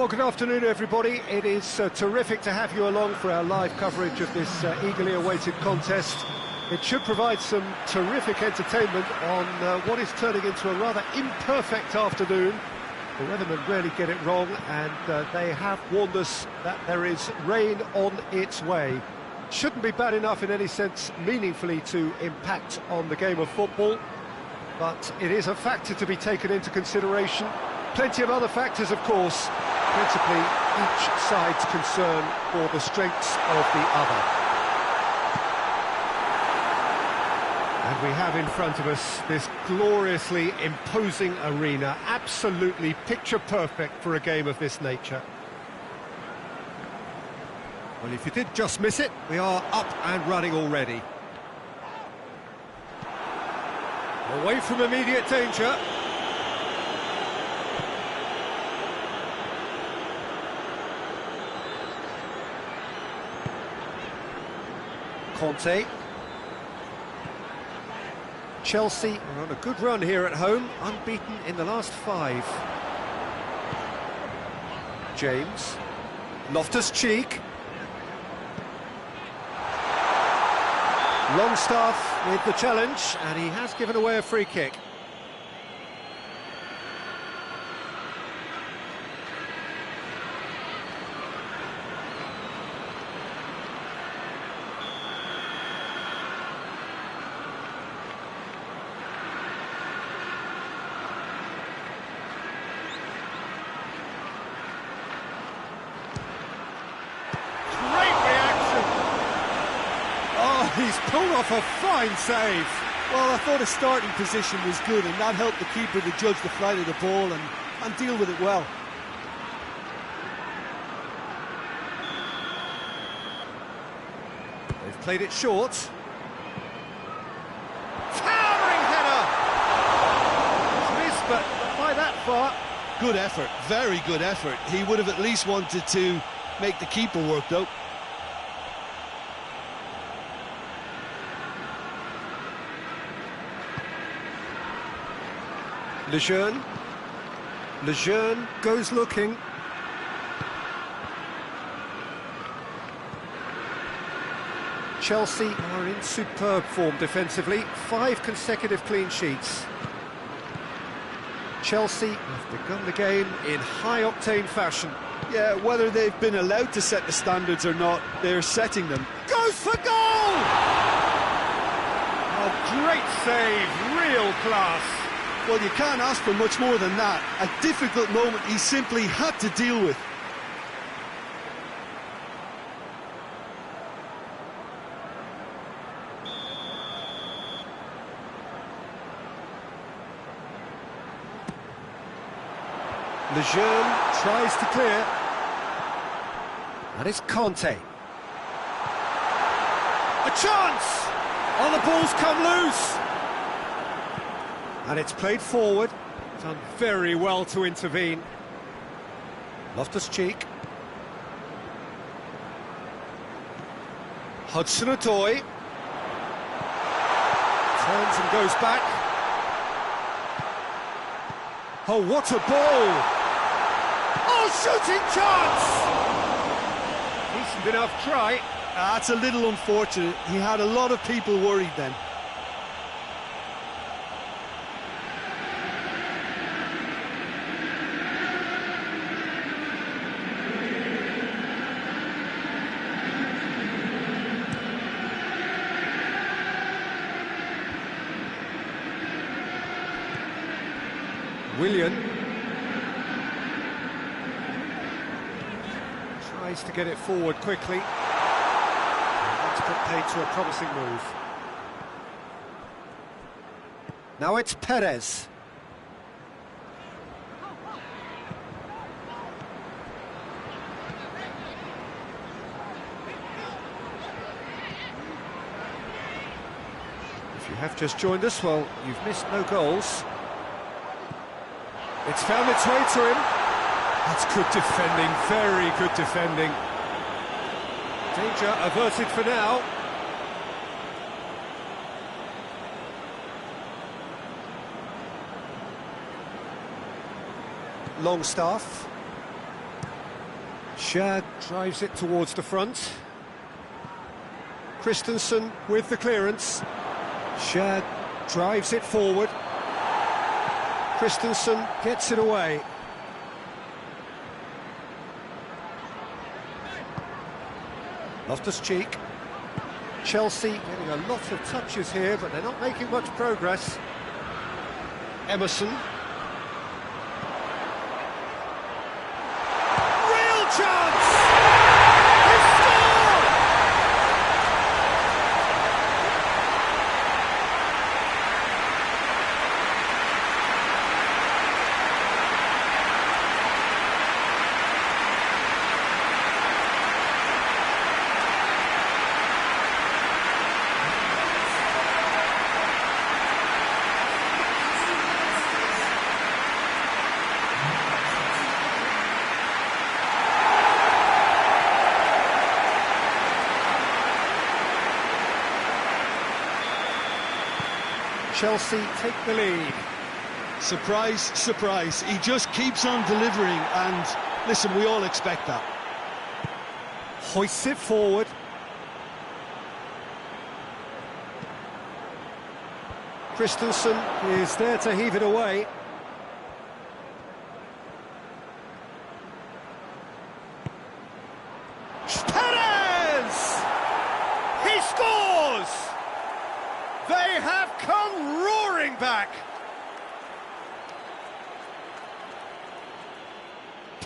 Well, good afternoon, everybody. It is terrific to have you along for our live coverage of this eagerly awaited contest. It should provide some terrific entertainment on what is turning into a rather imperfect afternoon. The weathermen rarely get it wrong, and they have warned us that there is rain on its way. Shouldn't be bad enough in any sense meaningfully to impact on the game of football, but it is a factor to be taken into consideration. Plenty of other factors, of course, principally each side's concern for the strengths of the other. And we have in front of us this gloriously imposing arena, absolutely picture perfect for a game of this nature. Well, if you did just miss it, we are up and running already. Away from immediate danger. Conte. Chelsea are on a good run here at home, unbeaten in the last 5. James. Loftus-Cheek. Longstaff with the challenge, and he has given away a free kick. He's pulled off a fine save. Well, I thought his starting position was good, and that helped the keeper to judge the flight of the ball and deal with it well. They've played it short. Towering header! It's missed, but not by that far. Good effort, very good effort. He would have at least wanted to make the keeper work, though. Lejeune goes looking. Chelsea are in superb form defensively, 5 consecutive clean sheets. Chelsea have begun the game in high-octane fashion. Yeah, whether they've been allowed to set the standards or not, they're setting them. Goes for goal! A great save, real class. Well, you can't ask for much more than that. A difficult moment he simply had to deal with. Lejeune tries to clear. And it's Conte. A chance! Oh, the ball's come loose! And it's played forward. Done very well to intervene. Loftus-Cheek. Hudson-Odoi. Turns and goes back. Oh, what a ball! Oh, shooting chance! Decent enough try. That's a little unfortunate. He had a lot of people worried then. Willian tries to get it forward quickly. That's put paid to a promising move. Now it's Perez. If you have just joined us, well, you've missed no goals. It's found its way to him. That's good defending, very good defending. Danger averted for now. Longstaff. Shad drives it towards the front. Christensen with the clearance. Shad drives it forward. Christensen gets it away. Loftus-Cheek. Chelsea getting a lot of touches here, but they're not making much progress. Emerson. Real chance! He scored! Chelsea take the lead. Surprise, surprise. He just keeps on delivering, and listen, we all expect that. Hoists it forward. Christensen is there to heave it away. Perez! He scores! They have come roaring back.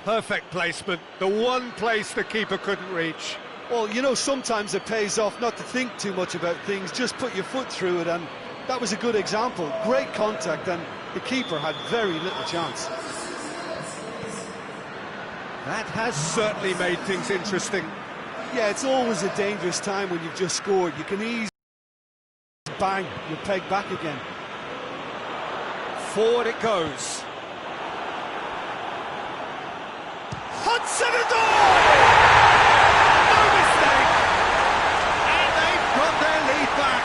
Perfect placement, the one place the keeper couldn't reach. Well, you know, sometimes it pays off not to think too much about things, just put your foot through it, and that was a good example. Great contact, and the keeper had very little chance. That has certainly made things interesting. Yeah, it's always a dangerous time when you've just scored. You can easily bang, you're pegged back again. Forward it goes. Hudson-Odoi! No mistake! And they've got their lead back.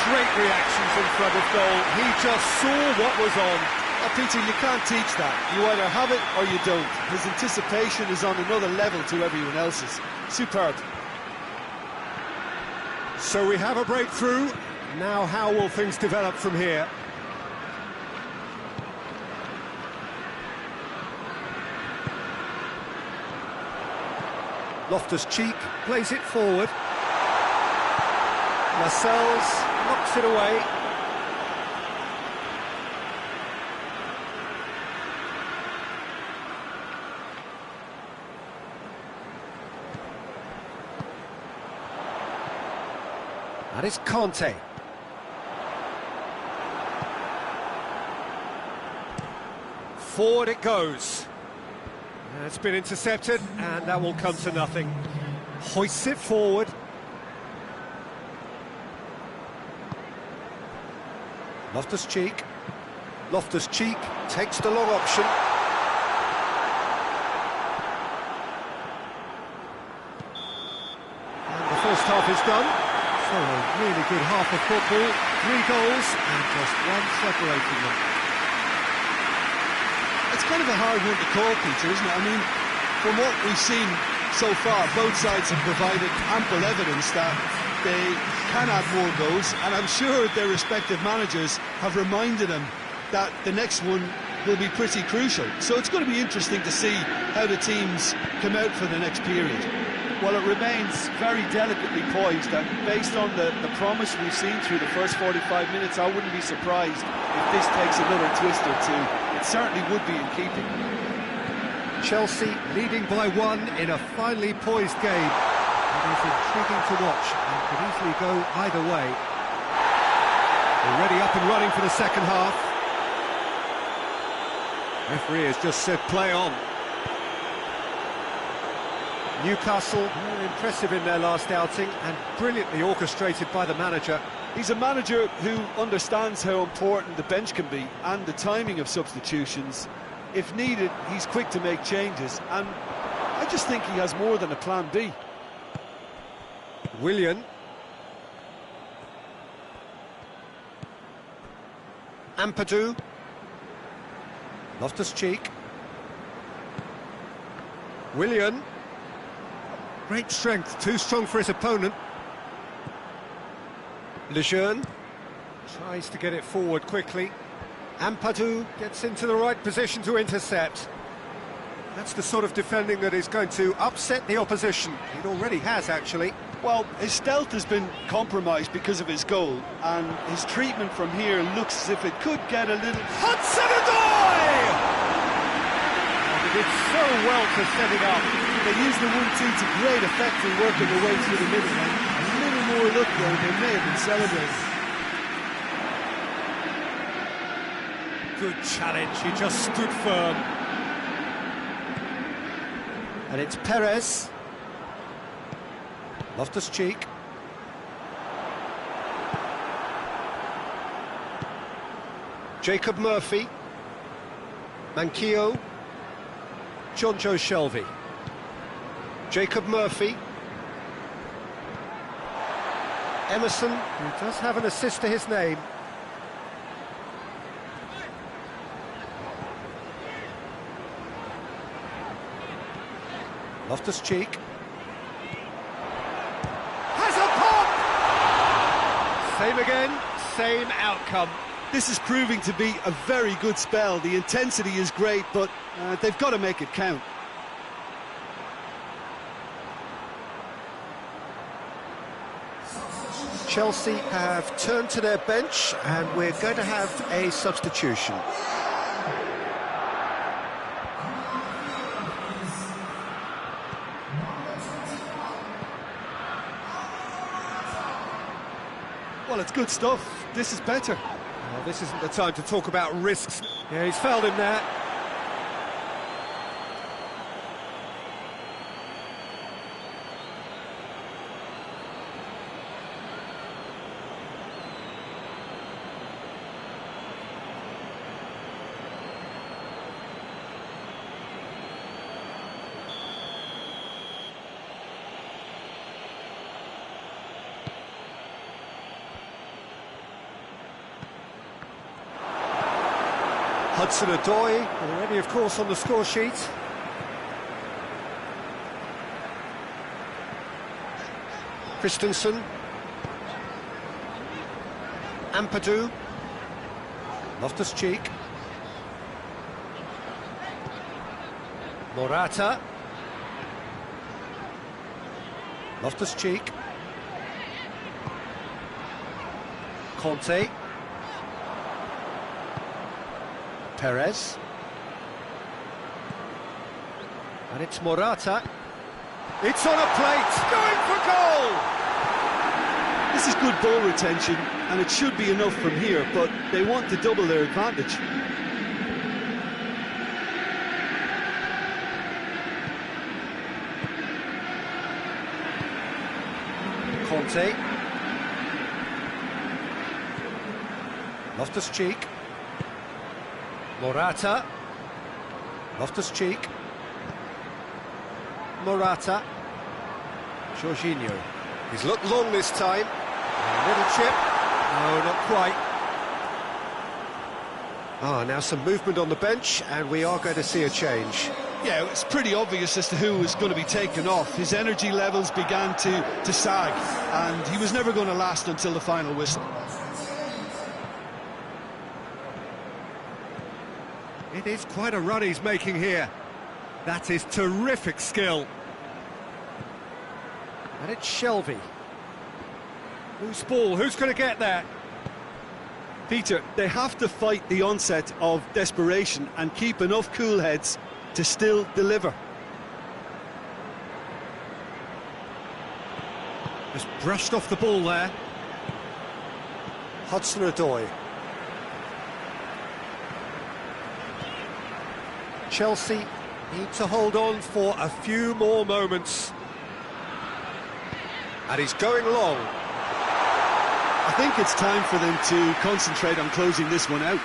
Great reactions in front of goal. He just saw what was on. Peter, you can't teach that. You either have it or you don't. His anticipation is on another level to everyone else's. Superb. So we have a breakthrough. Now how will things develop from here? Loftus-Cheek plays it forward. Lascelles knocks it away. That is Conte. Forward it goes. It's been intercepted, and that will come to nothing. Hoists it forward. Loftus-Cheek. Loftus-Cheek takes the long option. And the first half is done. So a really good half of football. 3 goals and just one separating them. It's kind of a hard one to call, Peter, isn't it? I mean, from what we've seen so far, both sides have provided ample evidence that they can add more goals, and I'm sure their respective managers have reminded them that the next one will be pretty crucial. So it's going to be interesting to see how the teams come out for the next period. Well, it remains very delicately poised, and based on the promise we've seen through the first 45 minutes, I wouldn't be surprised if this takes another twist or two. It certainly would be in keeping. Chelsea leading by 1 in a finely poised game. It is intriguing to watch and could easily go either way. Already up and running for the second half. Referee has just said play on. Newcastle, very impressive in their last outing and brilliantly orchestrated by the manager. He's a manager who understands how important the bench can be and the timing of substitutions. If needed, he's quick to make changes, and I just think he has more than a plan B. Willian. Ampadu. Loftus-Cheek. Willian. Great strength, too strong for his opponent. Lejeune tries to get it forward quickly. Ampadu gets into the right position to intercept. That's the sort of defending that is going to upset the opposition. It already has, actually. Well, his stealth has been compromised because of his goal, and his treatment from here looks as if it could get a little... Hudson-Odoi! They did so well to set it up. They used the 1-2 to great effect in working their way through the middle, and a little more luck there, they may have been celebrating. Good challenge, he just stood firm. And it's Perez. Loftus-Cheek. Jacob Murphy. Manquillo. Jonjo Shelvey. Jacob Murphy. Emerson, who does have an assist to his name. Loftus-Cheek. Has a pop! Same again, same outcome. This is proving to be a very good spell. The intensity is great, but they've got to make it count. Chelsea have turned to their bench, and we're going to have a substitution. Well, it's good stuff. This is better. Well, this isn't the time to talk about risks. Yeah, he's fouled him there. Hudson-Odoi, already, of course, on the score sheet. Christensen. Ampadu. Loftus-Cheek. Morata. Loftus-Cheek. Conte. Perez. And it's Morata. It's on a plate, going for goal! This is good ball retention, and it should be enough from here, but they want to double their advantage. Conte. Loftus-Cheek. Morata. Loftus-Cheek. Morata. Jorginho. He's looked long this time. A little chip. No, not quite. Now some movement on the bench, and we are going to see a change. Yeah, it's pretty obvious as to who was going to be taken off. His energy levels began to sag, and he was never going to last until the final whistle. It is quite a run he's making here. That is terrific skill. And it's Shelvey. Loose ball, who's going to get there? Peter, they have to fight the onset of desperation and keep enough cool heads to still deliver. Just brushed off the ball there. Hudson-Odoi. Chelsea need to hold on for a few more moments. And he's going long. I think it's time for them to concentrate on closing this one out.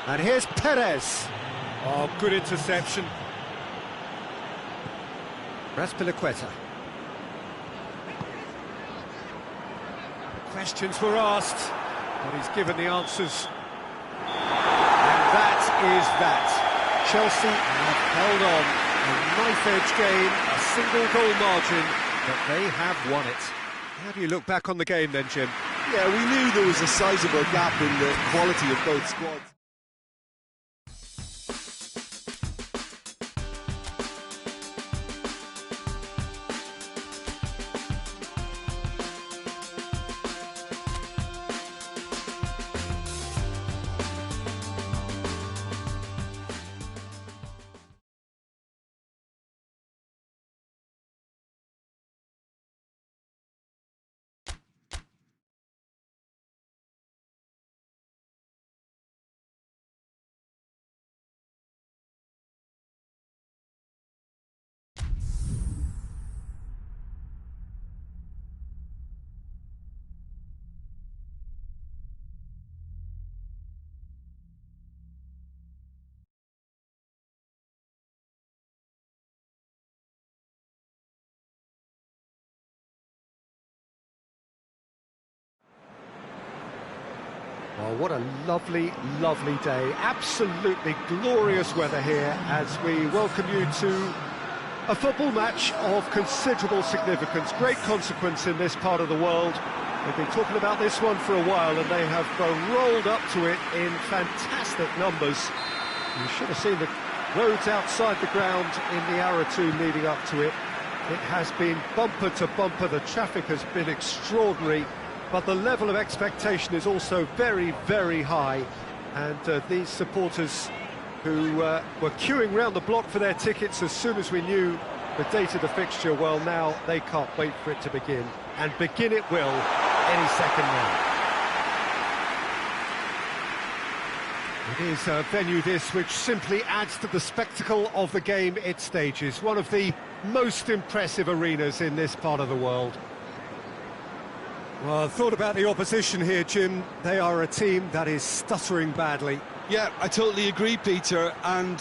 And here's Perez. Oh, good interception. Raspilicueta. Questions were asked, but he's given the answers. And that is that. Chelsea have held on. A knife-edge game, a single goal margin, but they have won it. How do you look back on the game then, Jim? Yeah, we knew there was a sizable gap in the quality of both squads. Oh, what a lovely, lovely day. Absolutely glorious weather here as we welcome you to a football match of considerable significance, great consequence in this part of the world. We've been talking about this one for a while and they have rolled up to it in fantastic numbers. You should have seen the roads outside the ground in the hour or two leading up to it. It has been bumper to bumper, the traffic has been extraordinary. But the level of expectation is also very, very high. And these supporters who were queuing round the block for their tickets as soon as we knew the date of the fixture, well, now they can't wait for it to begin. And begin it will any second now. It is a venue this which simply adds to the spectacle of the game it stages. One of the most impressive arenas in this part of the world. Well, I thought about the opposition here, Jim. They are a team that is stuttering badly. Yeah, I totally agree, Peter, and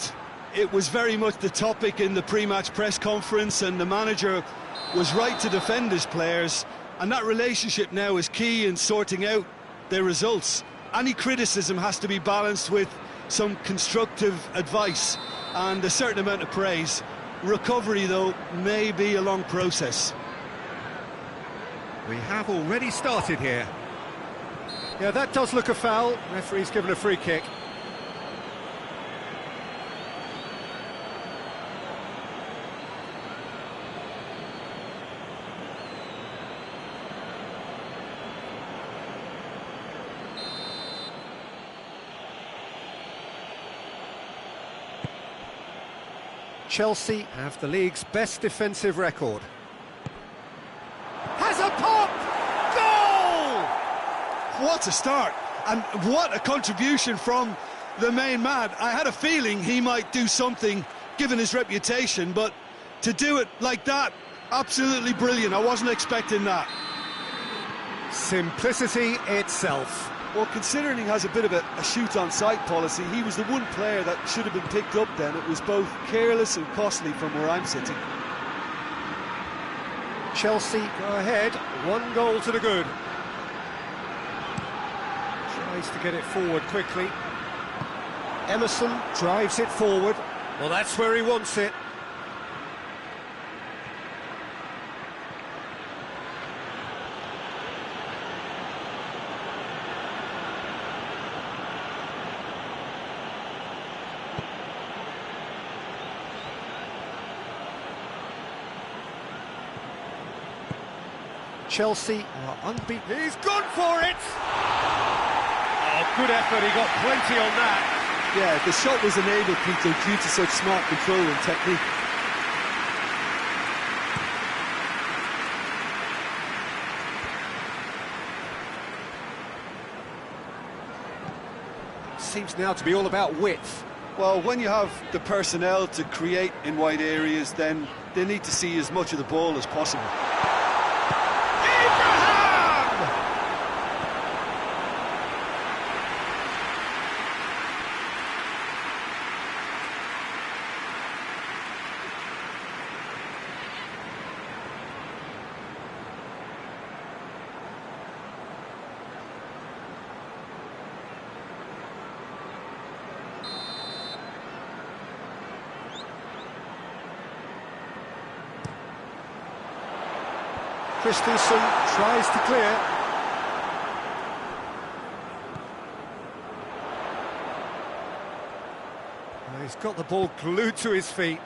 it was very much the topic in the pre-match press conference, and the manager was right to defend his players, and that relationship now is key in sorting out their results. Any criticism has to be balanced with some constructive advice and a certain amount of praise. Recovery, though, may be a long process. We have already started here. Yeah, that does look a foul. Referee's given a free kick. Chelsea have the league's best defensive record. Has a pop! Goal! What a start, and what a contribution from the main man. I had a feeling he might do something, given his reputation, but to do it like that, absolutely brilliant. I wasn't expecting that. Simplicity itself. Well, considering he has a bit of a shoot-on-sight policy, he was the one player that should have been picked up then. It was both careless and costly from where I'm sitting. Chelsea go ahead, 1 goal to the good. Tries to get it forward quickly. Emerson drives it forward. Well, that's where he wants it. Chelsea are unbeaten. He's gone for it! Oh, good effort, he got plenty on that. Yeah, the shot was enabled, Peter, due to such smart control and technique. Seems now to be all about width. Well, when you have the personnel to create in wide areas, then they need to see as much of the ball as possible. Christensen tries to clear. Well, he's got the ball glued to his feet.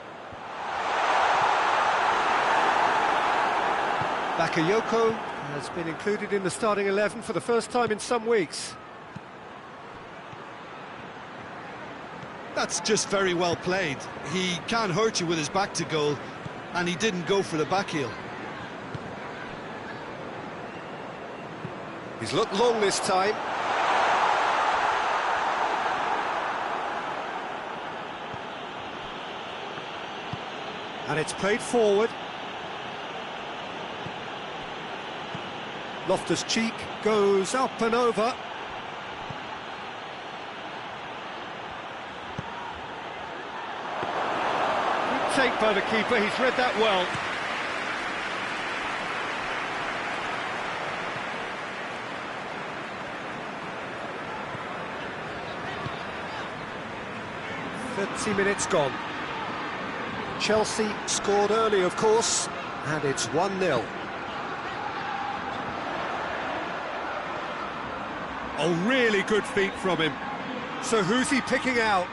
Bakayoko has been included in the starting 11 for the first time in some weeks. That's just very well played. He can't hurt you with his back to goal, and he didn't go for the back heel. He's looked long this time. And it's played forward. Loftus-Cheek goes up and over. Good take by the keeper, he's read that well. Minutes gone. Chelsea scored early, of course, and it's 1-0. Oh, really good feet from him. So who's he picking out?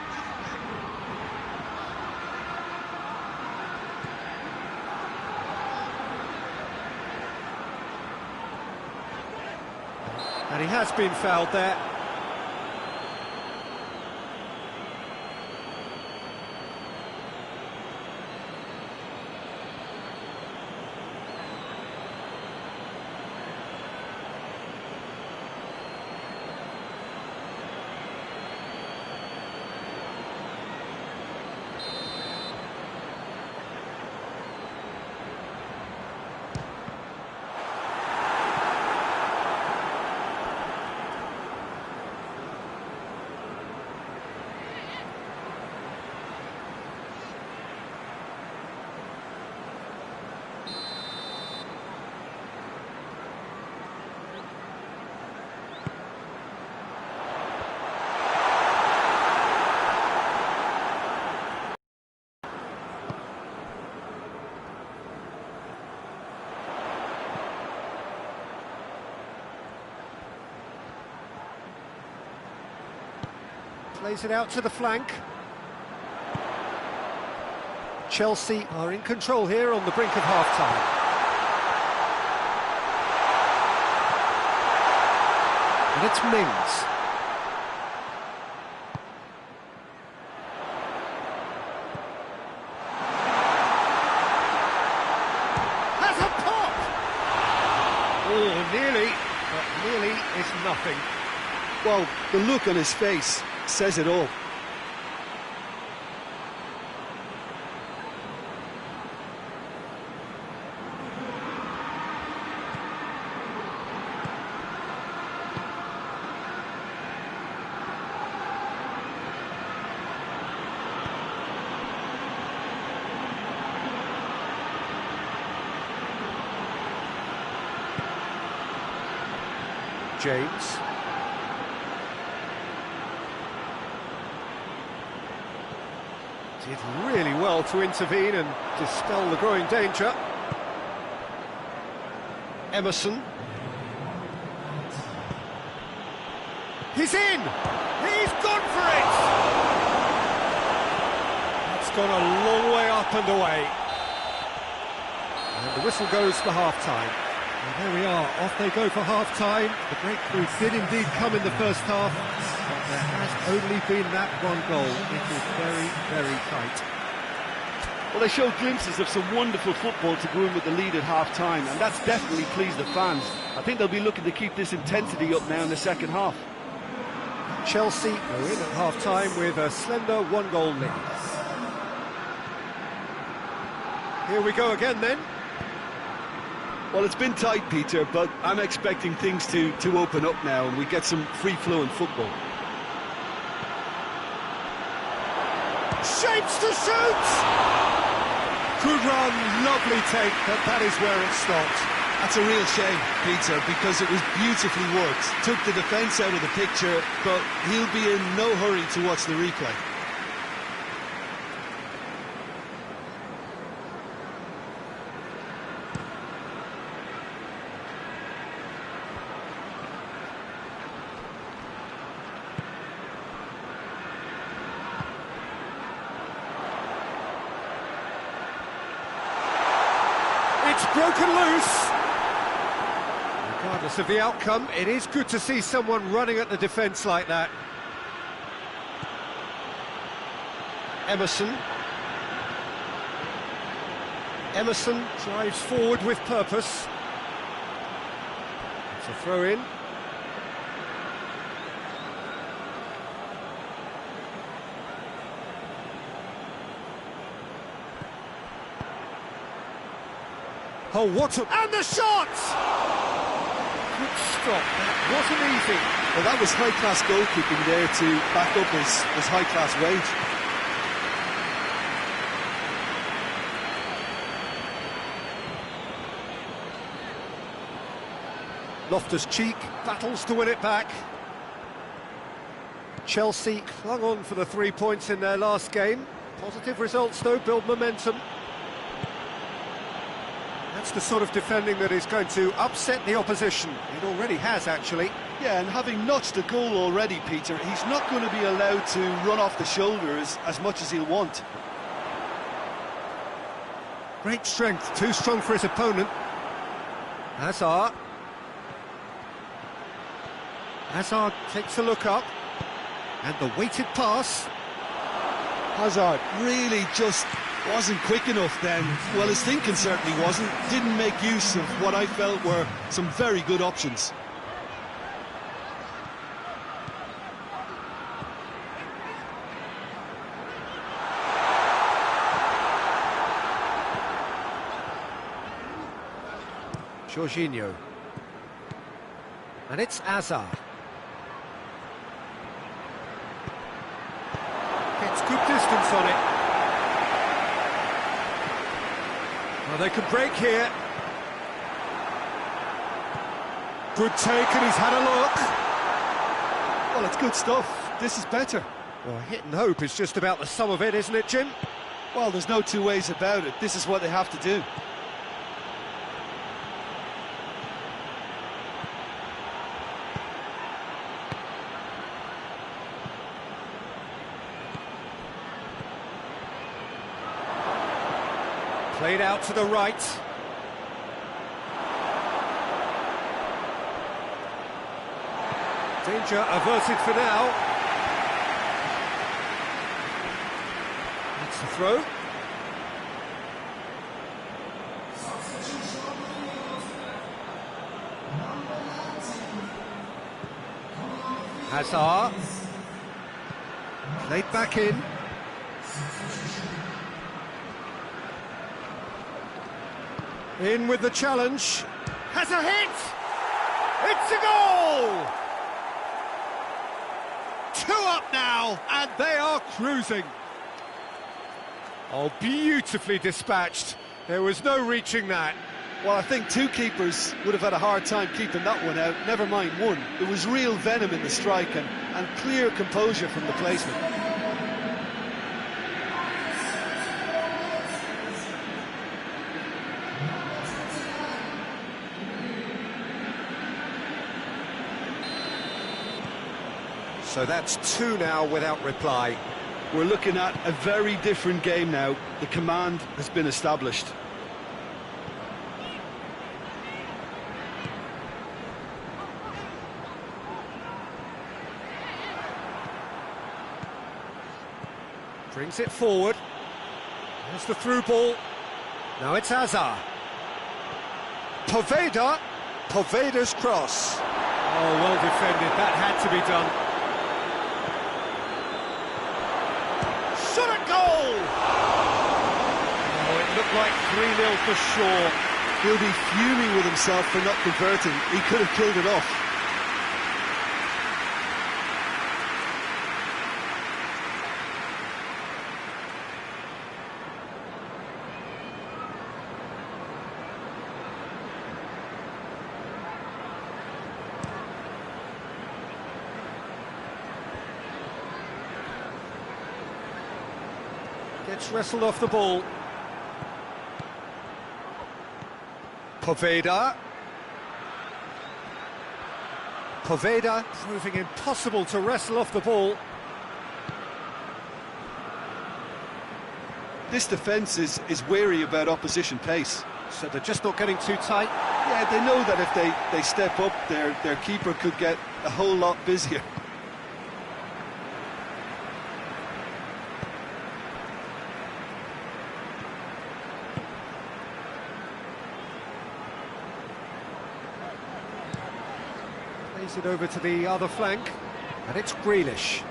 And he has been fouled there. Plays it out to the flank. Chelsea are in control here on the brink of half-time. And it's Mings. Has a pop! Oh, nearly, but nearly is nothing. Well, the look on his face says it all. James. Did really well to intervene and dispel the growing danger. Emerson. He's in! He's gone for it! It's gone a long way up and away. And the whistle goes for half-time. And there we are, off they go for half-time. The breakthrough did indeed come in the first half, but there has only been that one goal. It is very, very tight. Well, they showed glimpses of some wonderful football to go in with the lead at half-time, and that's definitely pleased the fans. I think they'll be looking to keep this intensity up now in the second half. Chelsea are in at half-time with a slender one-goal lead. Here we go again then. Well, it's been tight, Peter, but I'm expecting things to open up now and we get some free-flowing football. Shapes to shoot! Good run, lovely take, but that is where it stopped. That's a real shame, Peter, because it was beautifully worked. Took the defence out of the picture, but he'll be in no hurry to watch the replay. It's broken loose. Regardless of the outcome, it is good to see someone running at the defence like that. Emerson drives forward with purpose. It's a throw-in. Oh, what a... And the shot! Good stop, that wasn't easy. Well, that was high-class goalkeeping there to back up his high-class wage. Loftus-Cheek battles to win it back. Chelsea clung on for the 3 points in their last game. Positive results, though, build momentum. That's the sort of defending that is going to upset the opposition. It already has, actually. Yeah, and having notched a goal already, Peter, he's not going to be allowed to run off the shoulders as much as he'll want. Great strength, too strong for his opponent. Hazard takes a look up, and the weighted pass. Hazard really just wasn't quick enough then. Well, his thinking certainly wasn't. Didn't make use of what I felt were some very good options. Jorginho. And it's Hazard. Gets good distance on it. Well, they could break here. Good take, and he's had a look. Well, it's good stuff. This is better. Well, hit and hope is just about the sum of it, isn't it, Jim? Well, there's no two ways about it. This is what they have to do. Played out to the right. Danger averted for now. That's the throw. Hazard. Played back in. In with the challenge. Has a hit! It's a goal! 2 up now, and they are cruising. Oh, beautifully dispatched. There was no reaching that. Well, I think 2 keepers would have had a hard time keeping that one out, never mind 1. There was real venom in the strike and clear composure from the placement. So that's 2 now without reply. We're looking at a very different game now. The command has been established. Brings it forward. There's the through ball. Now it's Hazard. Poveda's cross. Oh, well defended. That had to be done. Shot at goal! Oh, it looked like 3-0 for sure. He'll be fuming with himself for not converting. He could have killed it off. Gets wrestled off the ball. Poveda proving impossible to wrestle off the ball. this defence is wary about opposition pace. So they're just not getting too tight. Yeah, they know that if they step up, their keeper could get a whole lot busier. Plays it over to the other flank, and it's Grealish.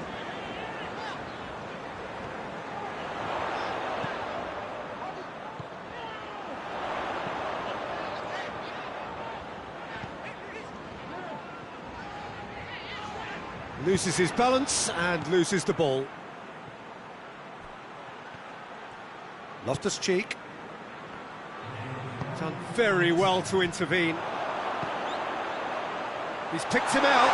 Loses his balance and loses the ball. Loftus-Cheek. Done very well to intervene. He's picked him out.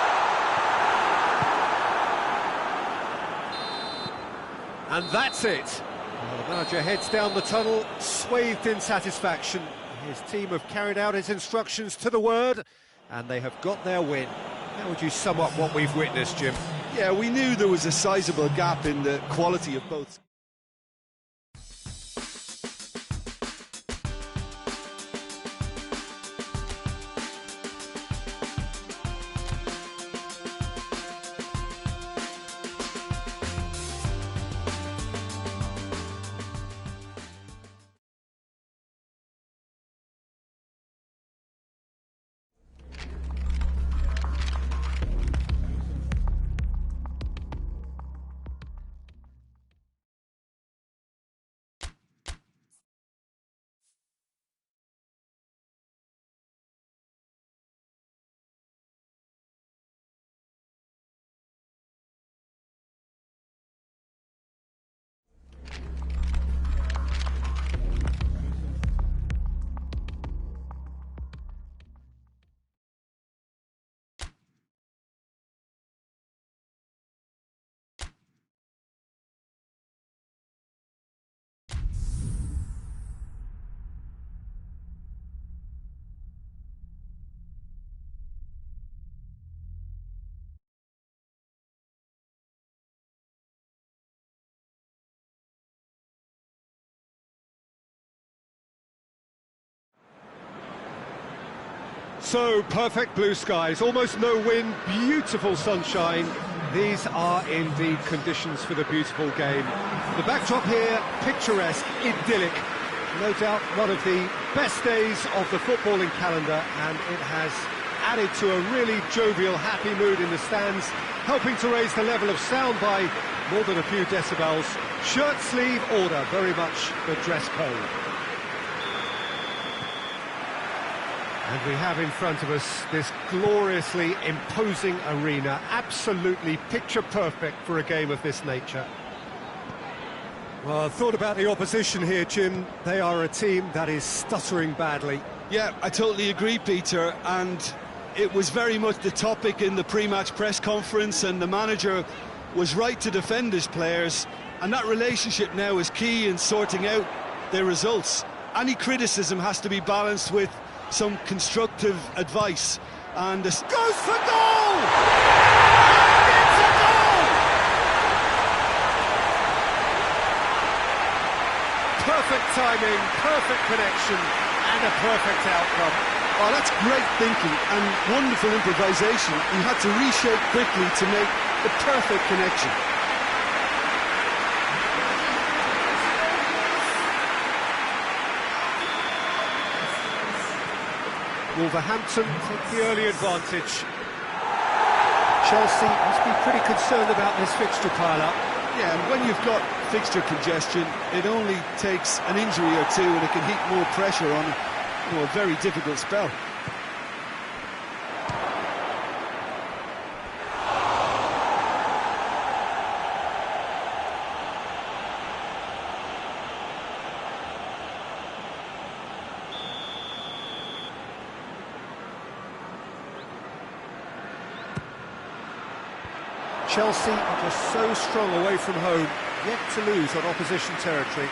And that's it. Well, the manager heads down the tunnel, swathed in satisfaction. His team have carried out his instructions to the word, and they have got their win. How would you sum up what we've witnessed, Jim? Yeah, we knew there was a sizable gap in the quality of both. So, perfect blue skies, almost no wind, beautiful sunshine. These are indeed conditions for the beautiful game. The backdrop here, picturesque, idyllic. No doubt one of the best days of the footballing calendar, and it has added to a really jovial, happy mood in the stands, helping to raise the level of sound by more than a few decibels. Shirt sleeve order, very much the dress code. And we have in front of us this gloriously imposing arena, absolutely picture-perfect for a game of this nature. Well, I thought about the opposition here, Jim. They are a team that is stuttering badly. Yeah, I totally agree, Peter, and it was very much the topic in the pre-match press conference, and the manager was right to defend his players, and that relationship now is key in sorting out their results. Any criticism has to be balanced with some constructive advice, and this goes for goal! And it's a goal! Perfect timing, perfect connection, and a perfect outcome. Oh, that's great thinking and wonderful improvisation. He had to reshape quickly to make the perfect connection. Wolverhampton take the early advantage. Chelsea must be pretty concerned about this fixture pile-up. Yeah, and when you've got fixture congestion, it only takes an injury or two and it can heap more pressure on a very difficult spell. Chelsea are just so strong away from home, yet to lose on opposition territory.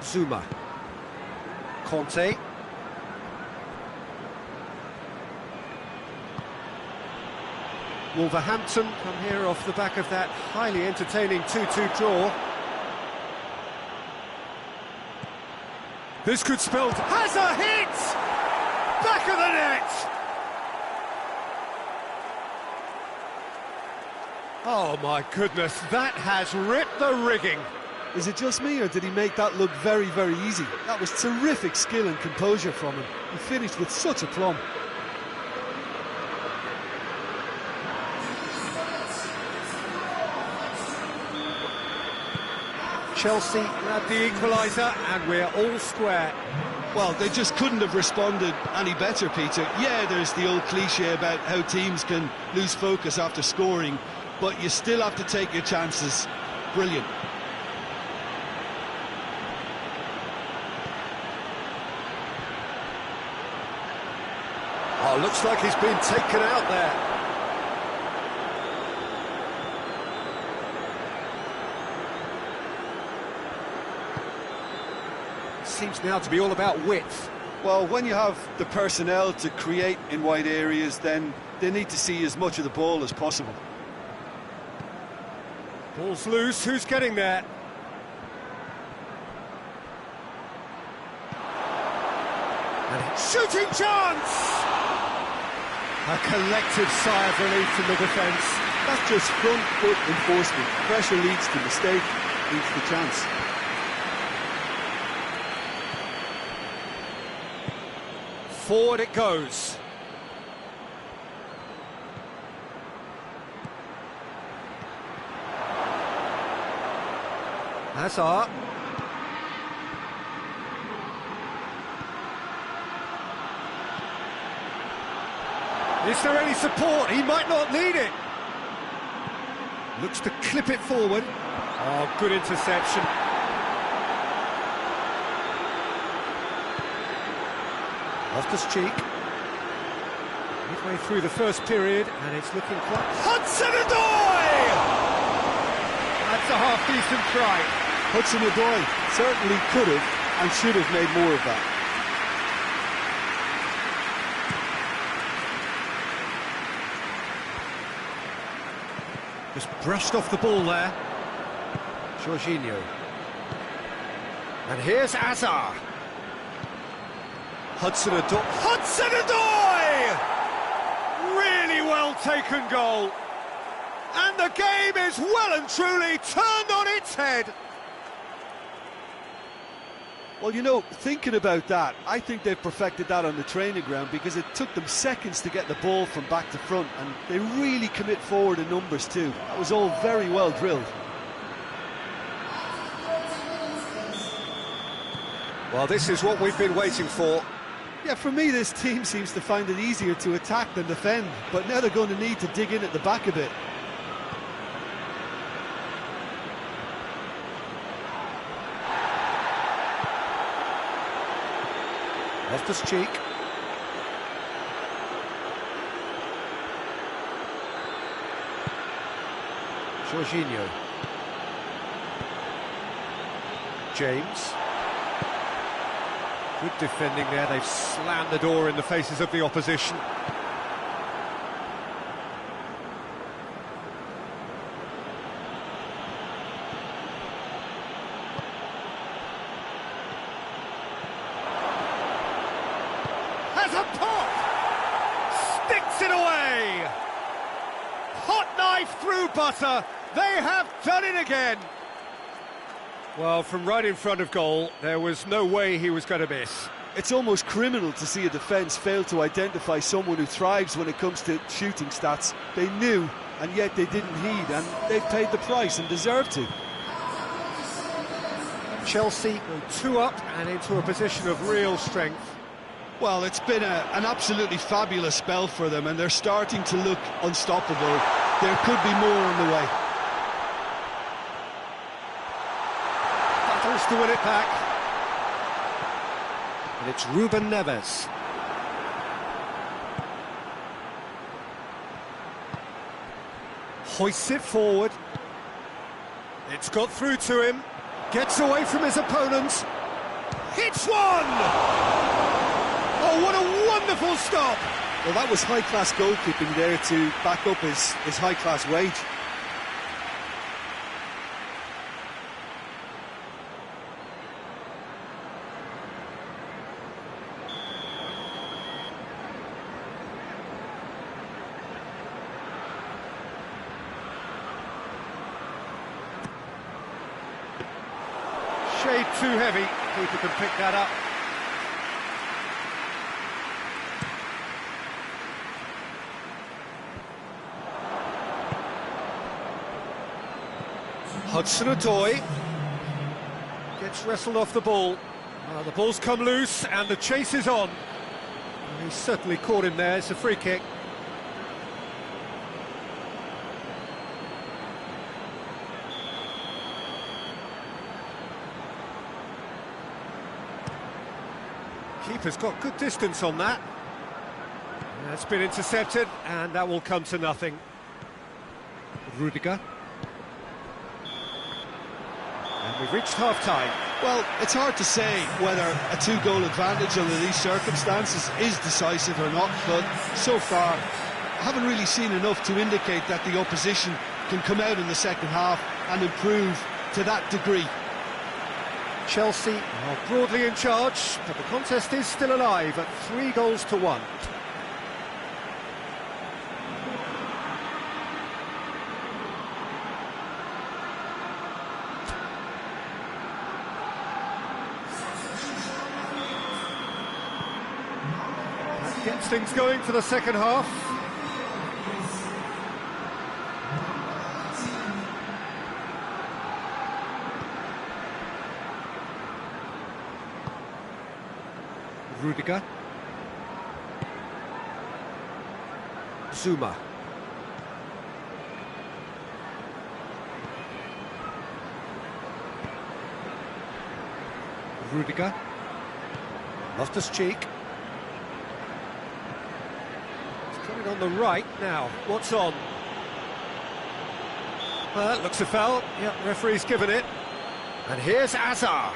Zuma. Conte. Wolverhampton come here off the back of that highly entertaining 2-2 draw. This could spell... Has a hit! Back of the net! Oh my goodness, that has ripped the rigging. Is it just me, or did he make that look very, very easy? That was terrific skill and composure from him. He finished with such aplomb. Chelsea had the equaliser, and we're all square. Well, they just couldn't have responded any better, Peter. Yeah, there's the old cliche about how teams can lose focus after scoring, but you still have to take your chances. Brilliant. Oh, looks like he's been taken out there. Seems now to be all about width. Well, when you have the personnel to create in wide areas, then they need to see as much of the ball as possible. Ball's loose, who's getting there? And shooting chance! A collective sigh of relief from the defence. That's just front foot enforcement. Pressure leads to mistake, leads to chance. Forward it goes. Hazard. Is there any support? He might not need it. Looks to clip it forward. Oh, good interception. Loftus-Cheek. Midway through the first period, and it's looking quite... Hudson-Odoi! That's a half-decent try. Hudson-Odoi certainly could have and should have made more of that. Just brushed off the ball there. Jorginho. And here's Hazard. Hudson-Odoi. Hudson-Odoi! Really well taken goal. And the game is well and truly turned on its head. Well, you know, thinking about that, I think they've perfected that on the training ground, because it took them seconds to get the ball from back to front, and they really commit forward in numbers too. That was all very well drilled. Well, this is what we've been waiting for. Yeah, for me, this team seems to find it easier to attack than defend, but now they're going to need to dig in at the back a bit. Loftus-Cheek. Jorginho. James. Good defending there, they've slammed the door in the faces of the opposition. Has a pop! Sticks it away! Hot knife through butter, they have done it again! Well, from right in front of goal, there was no way he was going to miss. It's almost criminal to see a defence fail to identify someone who thrives when it comes to shooting stats. They knew, and yet they didn't heed, and they paid the price and deserved to. Chelsea go 2 up and into a position of real strength. Well, it's been an absolutely fabulous spell for them, and they're starting to look unstoppable. There could be more on the way. Battles to win it back. And it's Ruben Neves. Hoists it forward. It's got through to him. Gets away from his opponents. Hits one! Oh, what a wonderful stop! Well, that was high-class goalkeeping there to back up his high-class wage. Shade too heavy. Keeper can pick that up. Hudson-Odoi gets wrestled off the ball. The ball's come loose and the chase is on. He's certainly caught him there. It's a free kick. Keeper's got good distance on that. That's been intercepted and that will come to nothing. Rudiger. And we've reached half-time. Well, it's hard to say whether a two-goal advantage under these circumstances is decisive or not, but so far I haven't really seen enough to indicate that the opposition can come out in the second half and improve to that degree. Chelsea are broadly in charge, but the contest is still alive at 3-1. That gets things going for the second half. Rudiger. Zuma. Rudiger. Loftus-Cheek. It's coming on the right now. What's on? Well, that looks a foul. Yep, referee's given it. And here's Azar.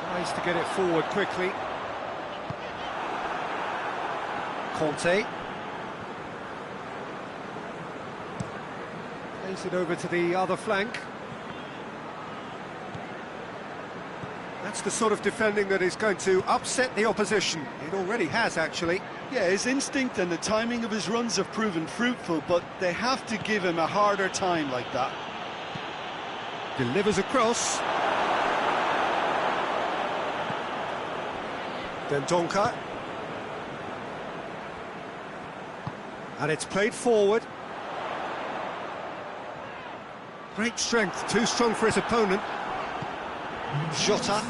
Tries to get it forward quickly. Conte. Plays it over to the other flank. That's the sort of defending that is going to upset the opposition. It already has, actually. Yeah, his instinct and the timing of his runs have proven fruitful, but they have to give him a harder time like that. Delivers across. Dendoncker. And it's played forward. Great strength, too strong for his opponent. Jota.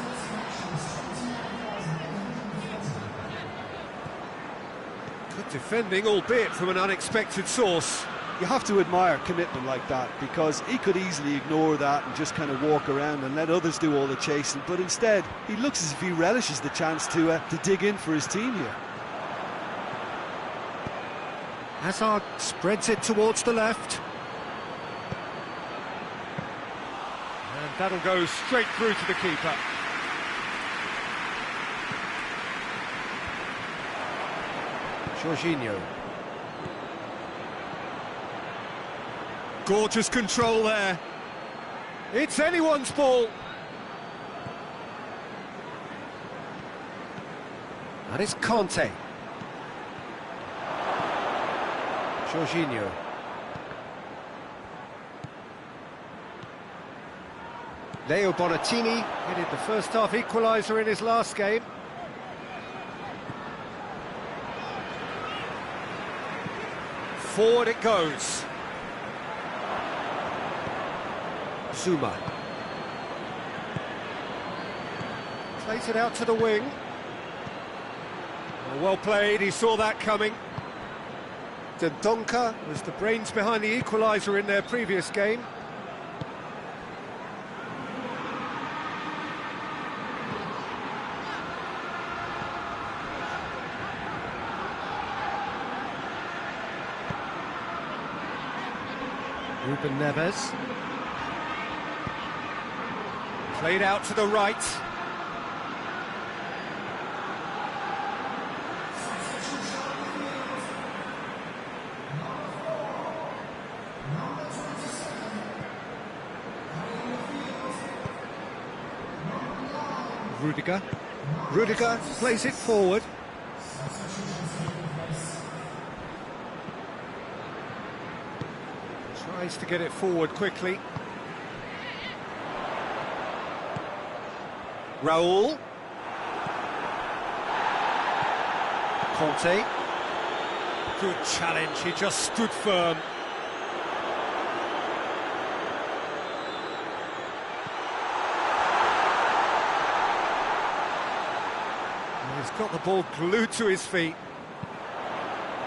Good defending, albeit from an unexpected source. You have to admire commitment like that, because he could easily ignore that and just kind of walk around and let others do all the chasing, but instead he looks as if he relishes the chance to dig in for his team here. Hazard spreads it towards the left. And that'll go straight through to the keeper. Jorginho. Gorgeous control there. It's anyone's ball. And it's Conte. Jorginho. Leo Bonatini headed the first half equaliser in his last game. Forward it goes. Zuma. Plays it out to the wing. Well played, he saw that coming. Dendoncker was the brains behind the equaliser in their previous game. Ruben Neves. Played out to the right. Rudiger plays it forward. Tries to get it forward quickly. Raul. Conte. Good challenge, he just stood firm. He's got the ball glued to his feet.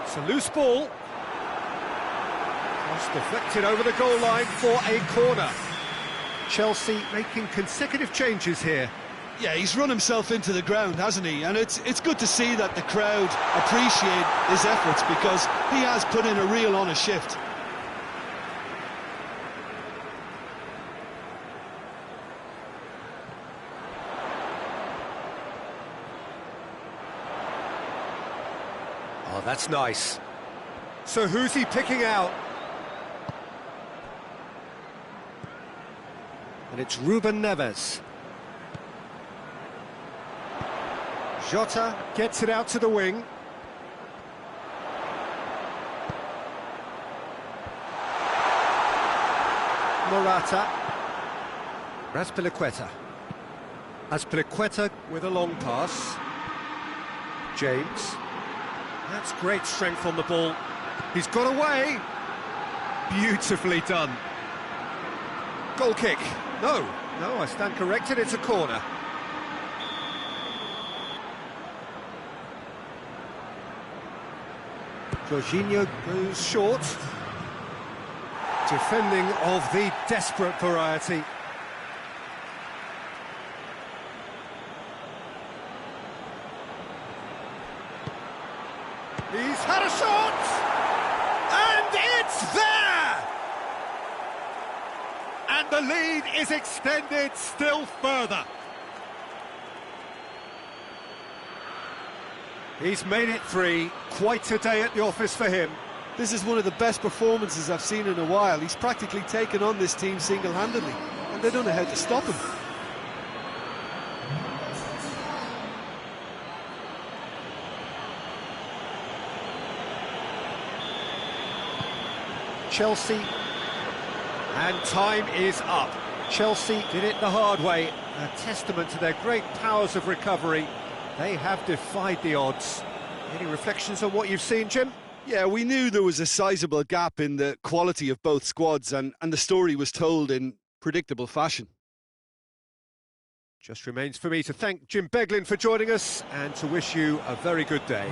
It's a loose ball. Just deflected over the goal line for a corner. Chelsea making consecutive changes here. Yeah, he's run himself into the ground, hasn't he? And it's good to see that the crowd appreciate his efforts, because he has put in a real honest shift. Oh, that's nice. So who's he picking out? And it's Ruben Neves. Jota gets it out to the wing. Morata. Azpilicueta. Azpilicueta with a long pass. James. That's great strength on the ball. He's got away. Beautifully done. Goal kick. No, I stand corrected, it's a corner. Jorginho goes short. Defending of the desperate variety. He's had a shot! And it's there! And the lead is extended still further. He's made it 3. Quite a day at the office for him. This is one of the best performances I've seen in a while. He's practically taken on this team single-handedly, and they don't know how to stop him. Chelsea, and time is up. Chelsea did it the hard way, a testament to their great powers of recovery. They have defied the odds. Any reflections on what you've seen, Jim? Yeah, we knew there was a sizable gap in the quality of both squads, and the story was told in predictable fashion. Just remains for me to thank Jim Beglin for joining us and to wish you a very good day.